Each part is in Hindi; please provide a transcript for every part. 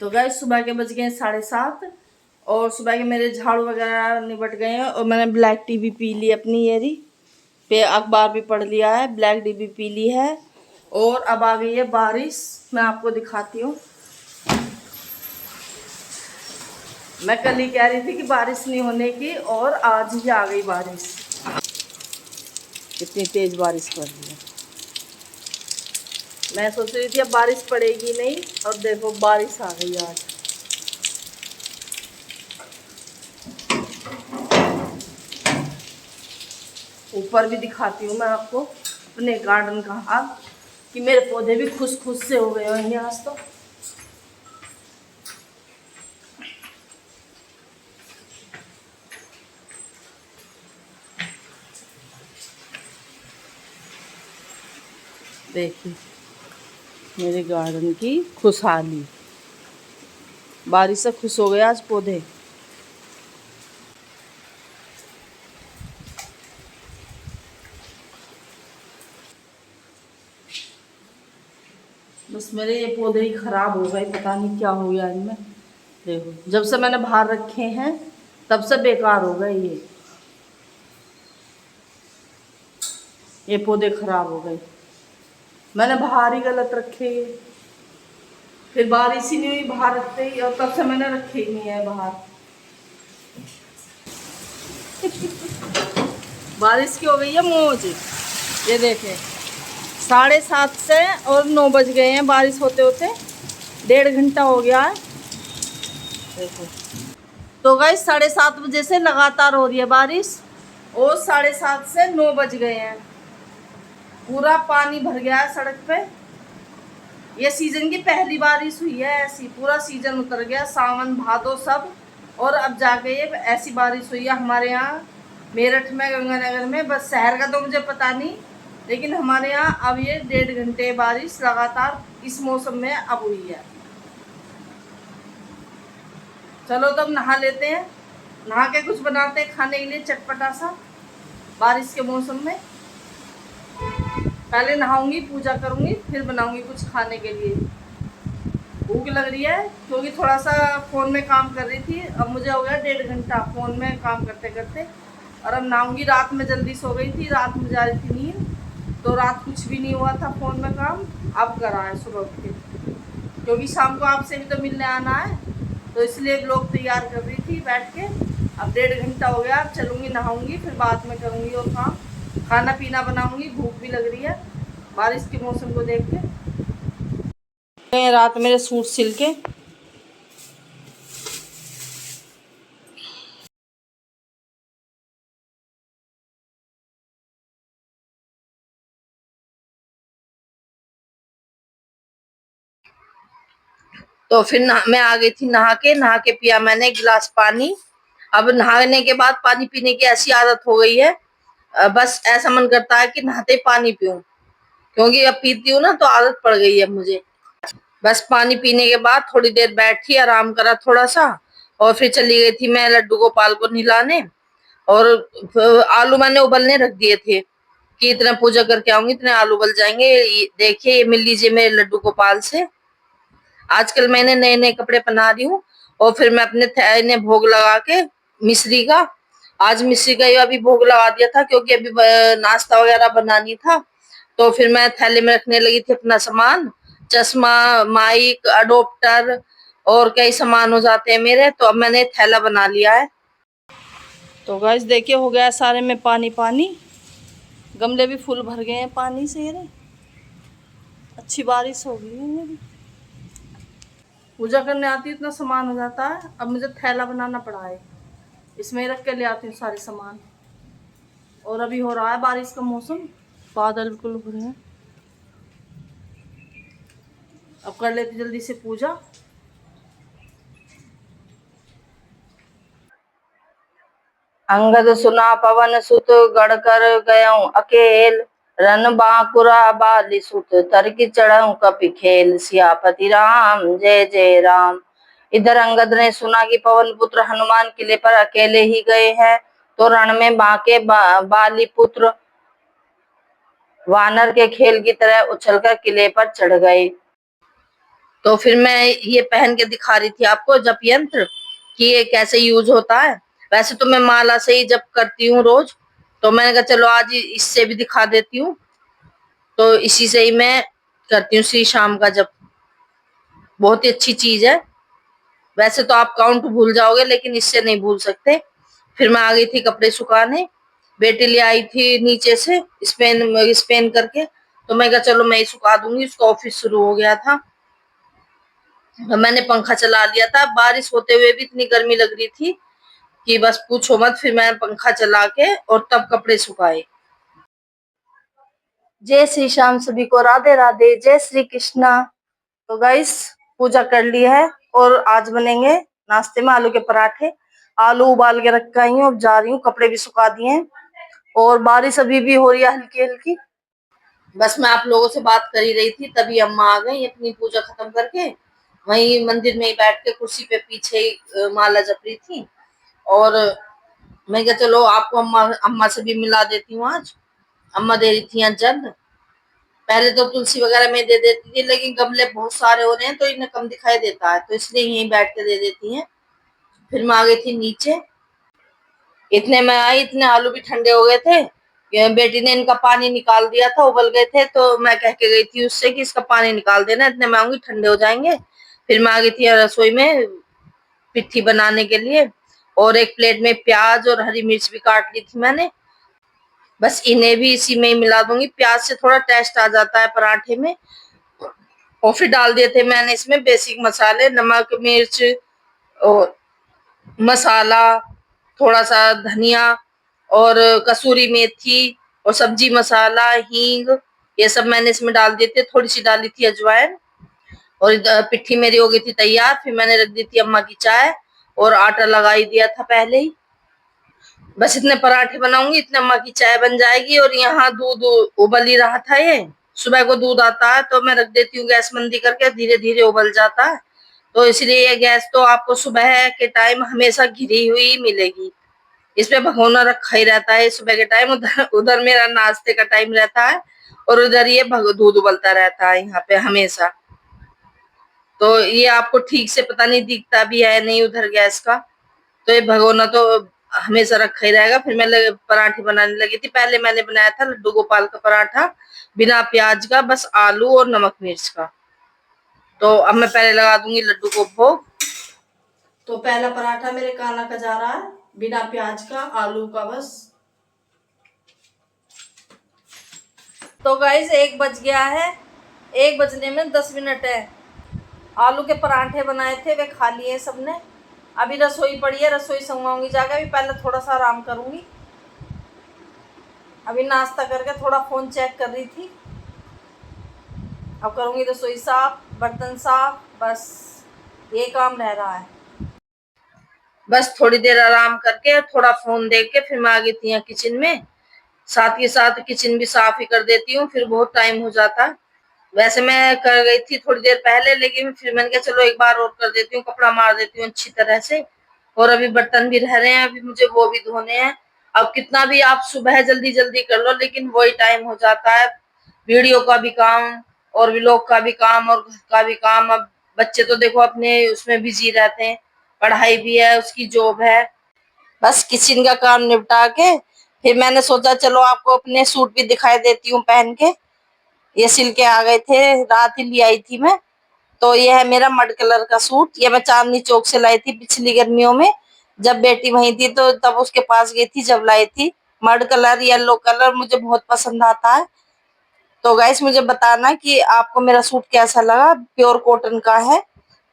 तो गाइस सुबह के बज गए 7:30 और सुबह के मेरे झाड़ू वगैरह निपट गए हैं और मैंने ब्लैक टी भी पी ली अपनी येरी पे, अखबार भी पढ़ लिया है, ब्लैक टी भी पी ली है। और अब आ गई है बारिश, मैं आपको दिखाती हूँ। मैं कल ही कह रही थी कि बारिश नहीं होने की और आज ही आ गई बारिश। कितनी तेज बारिश पड़ रही है। मैं सोच रही थी अब बारिश पड़ेगी नहीं और देखो बारिश आ गई आज। ऊपर भी दिखाती हूँ मैं आपको अपने गार्डन का हाल कि मेरे पौधे भी खुश खुश से हो गए होंगे आज तो। देखिए मेरे गार्डन की खुशहाली, बारिश से खुश हो गए आज पौधे। बस मेरे ये पौधे ही खराब हो गए, पता नहीं क्या हो गया इनमें। देखो जब से मैंने बाहर रखे हैं तब से बेकार हो गए ये पौधे खराब हो गए। मैंने बाहर ही गलत रखे ये, फिर बारिश ही नहीं हुई बाहर रखते ही और तब से मैंने रखे ही नहीं है बाहर। बारिश की हो गई है मौज। ये देखें 7:30 से और 9 बज गए हैं बारिश होते होते, 1.5 घंटा हो गया है। देखो तो गाइस 7:30 बजे से लगातार हो रही है बारिश और 7:30 से 9 बज गए हैं। पूरा पानी भर गया है सड़क पे। ये सीजन की पहली बारिश हुई है ऐसी, पूरा सीजन उतर गया, सावन भादो सब। और अब जाके ये ऐसी बारिश हुई है हमारे यहाँ मेरठ में, गंगानगर में। बस शहर का तो मुझे पता नहीं, लेकिन हमारे यहाँ अब ये 1.5 घंटे बारिश लगातार इस मौसम में अब हुई है। चलो तो अब नहा लेते हैं, नहा के कुछ बनाते हैं खाने के लिए चटपटा सा बारिश के मौसम में। पहले नहाऊंगी, पूजा करूंगी, फिर बनाऊंगी कुछ खाने के लिए। भूख लग रही है क्योंकि थोड़ा सा फ़ोन में काम कर रही थी। अब मुझे हो गया 1.5 घंटा फ़ोन में काम करते करते। और अब नहाऊंगी। रात में जल्दी सो गई थी, रात में जा रही थी नींद, तो रात कुछ भी नहीं हुआ था फ़ोन में काम। अब करा है सुबह उठ के, क्योंकि शाम को आपसे भी तो मिलने आना है, तो इसलिए ब्लॉग तैयार कर रही थी बैठ के। अब 1.5 घंटा हो गया, अब चलूँगी नहाऊँगी, फिर बाद में करूँगी और काम, खाना पीना बनाऊँगी। भूख भी लग रही है बारिश के मौसम को देख के। रात मेरे सूट सिल के। तो फिर मैं आ गई थी, नहा के पिया मैंने 1 गिलास पानी। अब नहाने के बाद पानी पीने की ऐसी आदत हो गई है, बस ऐसा मन करता है कि नहाते पानी पीऊं, क्योंकि अब पीती हूँ ना तो आदत पड़ गई है मुझे। बस पानी पीने के बाद थोड़ी देर बैठी, आराम करा थोड़ा सा, और फिर चली गई थी मैं लड्डू गोपाल को नहलाने। और आलू मैंने उबलने रख दिए थे कि इतना पूजा करके आऊंगी, इतने आलू उबल जाएंगे। देखिए ये मिल लीजिए मेरे लड्डू गोपाल से। आजकल मैंने नए नए कपड़े पहना रही हूँ। और फिर मैं अपने ने भोग लगा के मिश्री का, आज मिश्री का अभी भोग लगा दिया था, क्योंकि अभी नाश्ता वगैरह बनानी था। तो फिर मैं थैले में रखने लगी थी अपना सामान, चश्मा, माइक, अडोप्टर और कई सामान हो जाते हैं मेरे, तो अब मैंने थैला बना लिया है। तो गाइस देखिए हो गया सारे में पानी पानी, गमले भी फुल भर गए हैं पानी से। ये अच्छी बारिश हो गई है मेरी। पूजा करने आती इतना सामान हो जाता है, अब मुझे थैला बनाना पड़ा है, इसमें रख के ले आती हूँ सारे सामान। और अभी हो रहा है बारिश का मौसम, बादल बिल्कुल हो रहे हैं। अब कर लेती जल्दी से पूजा। अंगद सुना पवन सुत, गढ़ कर गयऊं अकेल। रन बांकुरा बाली सुत, तरकी चढ़ऊं कपि खेल। सियापति राम जय जय राम। इधर अंगद ने सुना कि पवन पुत्र हनुमान किले पर अकेले ही गए हैं, तो रण में बांके बाली पुत्र वानर के खेल की तरह उछलकर किले पर चढ़ गए। तो फिर मैं ये पहन के दिखा रही थी आपको जप यंत्र कि ये कैसे यूज होता है। वैसे तो मैं माला से ही जप करती हूँ रोज, तो मैंने कहा चलो आज इससे भी दिखा देती हूँ। तो इसी से ही मैं करती हूँ श्री शाम का जप। बहुत ही अच्छी चीज है। वैसे तो आप काउंट भूल जाओगे, लेकिन इससे नहीं भूल सकते। फिर मैं आ गई थी कपड़े सुखाने। बेटी ले आई थी नीचे से स्पेन स्पेन करके, तो मैं कहा चलो मैं ही सुखा दूंगी, उसका ऑफिस शुरू हो गया था। मैंने पंखा चला लिया था, बारिश होते हुए भी इतनी गर्मी लग रही थी कि बस पूछो मत। फिर मैंने पंखा चला के और तब कपड़े सुखाए। जय श्री श्याम, सभी को राधे राधे, जय श्री कृष्णा। तो गाइस पूजा कर ली है और आज बनेंगे नाश्ते में आलू के पराठे। आलू उबाल के रखा ही हूँ, अब जा रही हूँ, कपड़े भी सुखा दिए हैं और बारिश अभी भी हो रही है हल्की हल्की। बस मैं आप लोगों से बात कर ही रही थी, तभी अम्मा आ गई अपनी पूजा खत्म करके। वहीं मंदिर में ही बैठ के कुर्सी पे पीछे ही माला जप रही थी। और मैं क्या चलो आपको अम्मा अम्मा से भी मिला देती हूँ आज। अम्मा दे रही थी यहाँ जल। पहले तो तुलसी वगैरह में दे देती थी, लेकिन गमले बहुत सारे हो रहे हैं तो इन्हें कम दिखाई देता है, तो इसलिए यहीं बैठ के दे देती हैं। फिर मैं आ गई थी नीचे। इतने में आई, इतने आलू भी ठंडे हो गए थे। ये बेटी ने इनका पानी निकाल दिया था, उबल गए थे, तो मैं कह के गई थी उससे कि इसका पानी निकाल देना, इतने में आऊंगी ठंडे हो जाएंगे। फिर मैं आ गई थी रसोई में पिट्ठी बनाने के लिए। और एक प्लेट में प्याज और हरी मिर्च भी काट ली थी मैंने। बस इन्हें भी इसी में ही मिला दूंगी, प्याज से थोड़ा टेस्ट आ जाता है पराठे में। और फिर डाल दिए थे मैंने इसमें बेसिक मसाले, नमक मिर्च और मसाला, थोड़ा सा धनिया और कसूरी मेथी और सब्जी मसाला, हींग, ये सब मैंने इसमें डाल दिए थे। थोड़ी सी डाली थी अजवाइन। और पिट्ठी मेरी हो गई थी तैयार। फिर मैंने रख दी थी अम्मा की चाय और आटा लगा ही दिया था पहले ही। बस इतने पराठे बनाऊंगी, इतने अम्मा की चाय बन जाएगी। और यहाँ दूध उबल ही रहा था। ये सुबह को दूध आता है तो मैं रख देती हूँ गैस मंदी करके, धीरे धीरे उबल जाता है। तो इसलिए ये गैस तो आपको सुबह के टाइम हमेशा घिरी हुई मिलेगी। इसमें भगोना रखा ही रहता है सुबह के टाइम। उधर उधर मेरा नाश्ते का टाइम रहता है और उधर ये दूध उबलता रहता है यहाँ पे हमेशा। तो ये आपको ठीक से पता नहीं दिखता भी है नहीं उधर गैस का। तो ये भगोना तो हमेशा रखा ही रहेगा। फिर मैं पराठे बनाने लगी थी। पहले मैंने बनाया था लड्डू गोपाल का पराठा, बिना प्याज का, बस आलू और नमक मिर्च का। तो अब मैं पहले लगा दूंगी लड्डू को भोग। तो पहला पराठा मेरे काना का जा रहा है, बिना प्याज का, आलू का बस। तो गाइस 1 बज गया है, 1 बजने में 10 मिनट है। आलू के पराठे बनाए थे, वे खा लिए सबने। अभी रसोई पड़ी है, रसोई संभालूंगी जाकर। अभी पहले थोड़ा सा आराम करूंगी। अभी नाश्ता करके थोड़ा फोन चेक कर रही थी। अब करूंगी रसोई साफ, बर्तन साफ, बस ये काम रह रहा है। बस थोड़ी देर आराम करके थोड़ा फोन देख के फिर मैं आ गई थी यहाँ किचन में। साथ के साथ किचन भी साफ ही कर देती हूँ, फिर बहुत टाइम हो जाता। वैसे मैं कर गई थी थोड़ी देर पहले, लेकिन फिर मैंने कहा चलो एक बार और कर देती हूँ, कपड़ा मार देती हूँ अच्छी तरह से। और अभी बर्तन भी रह रहे हैं, अभी मुझे वो भी धोने हैं। अब कितना भी आप सुबह जल्दी जल्दी कर लो, लेकिन वही टाइम हो जाता है। वीडियो का भी काम और व्लॉग का भी काम और घर का भी काम। अब बच्चे तो देखो अपने उसमें बिजी रहते हैं, पढ़ाई भी है, उसकी जॉब है। बस किचन का काम निपटा के फिर मैंने सोचा चलो आपको अपने सूट भी दिखाई देती हूँ पहन के। ये सिल के आ गए थे, रात ही ले आई थी मैं। तो ये है मेरा मड कलर का सूट। ये मैं चांदनी चौक से लाई थी पिछली गर्मियों में, जब बेटी वहीं थी तो तब उसके पास गई थी जब लाई थी। मड कलर, येलो कलर मुझे बहुत पसंद आता है। तो गाइस मुझे बताना कि आपको मेरा सूट कैसा लगा। प्योर कॉटन का है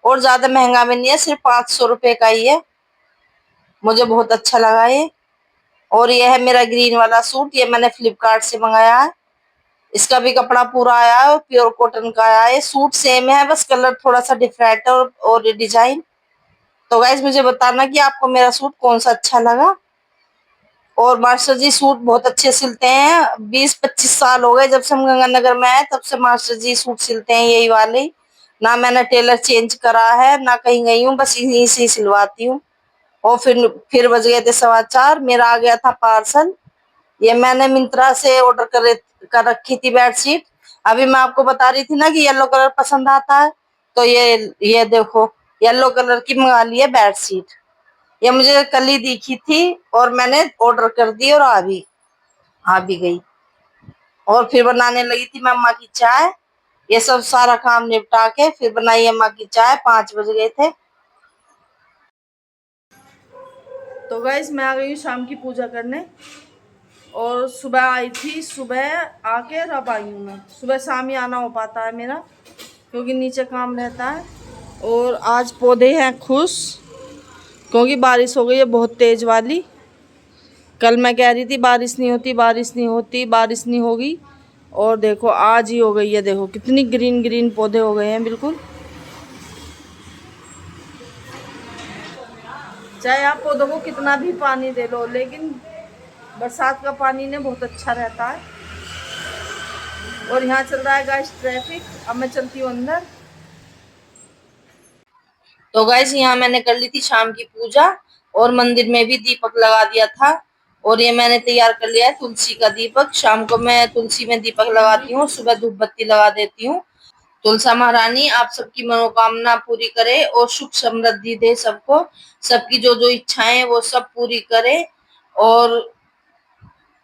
और ज्यादा महंगा भी नहीं है, सिर्फ 500 रुपए का ही है। मुझे बहुत अच्छा लगा ये। और ये है मेरा ग्रीन वाला सूट, ये मैंने फ्लिपकार्ट से मंगाया है। इसका भी कपड़ा पूरा आया है और प्योर कॉटन का आया है। सूट सेम है, बस कलर थोड़ा सा डिफरेंट है और डिजाइन। तो गाइज मुझे बताना कि आपको मेरा सूट कौन सा अच्छा लगा। और मास्टर जी सूट बहुत अच्छे सिलते हैं। 20-25 साल हो गए जब से हम गंगानगर में आए, तब से मास्टर जी सूट सिलते हैं यही वाले। ना मैंने टेलर चेंज करा है, ना कहीं गई हूँ, बस यहीं से ही सिलवाती हूँ। और फिर बज गए थे 4:15, मेरा आ गया था पार्सल। ये मैंने मिंत्रा से ऑर्डर कर रखी थी बेडशीट। अभी मैं आपको बता रही थी ना कि येलो कलर पसंद आता है, तो ये देखो येलो कलर की मंगा ली है बेडशीट। ये मुझे कल ही दिखी थी और मैंने ऑर्डर कर दी और आ भी गई। और फिर बनाने लगी थी मैं अम्मा की चाय। ये सब सारा काम निपटा के फिर बनाई अम्मा की चाय। 5 बज गए थे। तो गाइस मैं आ गई हूँ शाम की पूजा करने। और सुबह आई थी, सुबह आके अब आई हूँ मैं। सुबह शाम ही आना हो पाता है मेरा, क्योंकि नीचे काम रहता है। और आज पौधे हैं खुश, क्योंकि बारिश हो गई है बहुत तेज वाली। कल मैं कह रही थी बारिश नहीं होती, बारिश नहीं होती, बारिश नहीं होगी, और देखो आज ही हो गई है। देखो कितनी ग्रीन ग्रीन पौधे हो गए हैं बिल्कुल। चाहे आप पौधों को कितना भी पानी दे लो, लेकिन बरसात का पानी ने बहुत अच्छा रहता है। और यहाँ चल रहा है गाइस ट्रैफिक। अब मैं चलती हूँ अंदर। तो गाइस यहाँ मैंने कर ली थी शाम की पूजा और मंदिर में भी दीपक लगा दिया था। और ये मैंने तैयार कर लिया है तुलसी का दीपक। शाम को मैं तुलसी में दीपक लगाती हूँ, सुबह धूप बत्ती लगा देती हूँ। तुलसा महारानी आप सबकी मनोकामना पूरी करे और सुख समृद्धि दे सबको। सबकी जो जो इच्छाएं हैं वो सब पूरी करे और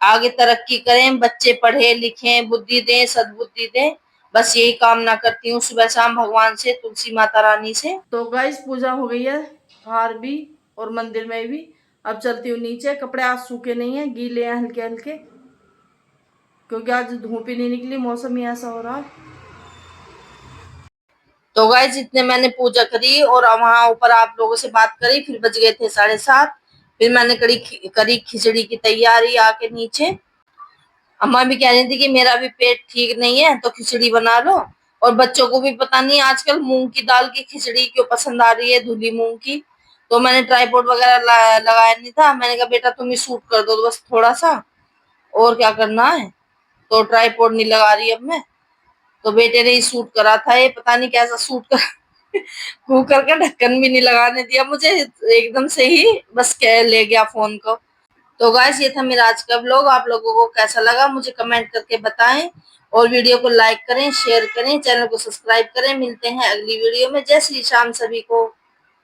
आगे तरक्की करें। बच्चे पढ़े लिखें, बुद्धि दें, सद्बुद्धि दें। बस यही कामना करती हूँ सुबह शाम भगवान से, तुलसी माता रानी से। तो गाइस पूजा हो गई है बाहर भी और मंदिर में भी। अब चलती हूँ नीचे। कपड़े आज सूखे नहीं है, गीले हैं हल्के हल्के, क्योंकि आज धूप ही नहीं निकली, मौसम ही ऐसा हो रहा है। तो गाइस इतने मैंने पूजा करी और वहां ऊपर आप लोगों से बात करी। फिर बज गए थे 7:30। फिर मैंने करी खिचड़ी की तैयारी आके नीचे। अम्मा भी कह रही थी कि मेरा भी पेट ठीक नहीं है तो खिचड़ी बना लो। और बच्चों को भी पता नहीं आजकल मूंग की दाल की खिचड़ी क्यों पसंद आ रही है, धुली मूंग की। तो मैंने ट्राइपॉड वगैरह लगाया नहीं था। मैंने कहा बेटा तुम ही शूट कर दो बस थोड़ा सा, और क्या करना है। तो ट्राइपॉड नहीं लगा रही अब मैं। तो बेटे ने ही सूट करा था, ये पता नहीं कैसा सूट कर कुकर का ढक्कन भी नहीं लगाने दिया मुझे, एकदम से ही बस कह ले गया फोन को। तो गाइस ये था मेरा आज का व्लॉग। आप लोगों को कैसा लगा मुझे कमेंट करके बताएं। और वीडियो को लाइक करें, शेयर करें, चैनल को सब्सक्राइब करें। मिलते हैं अगली वीडियो में। जय श्री श्याम सभी को।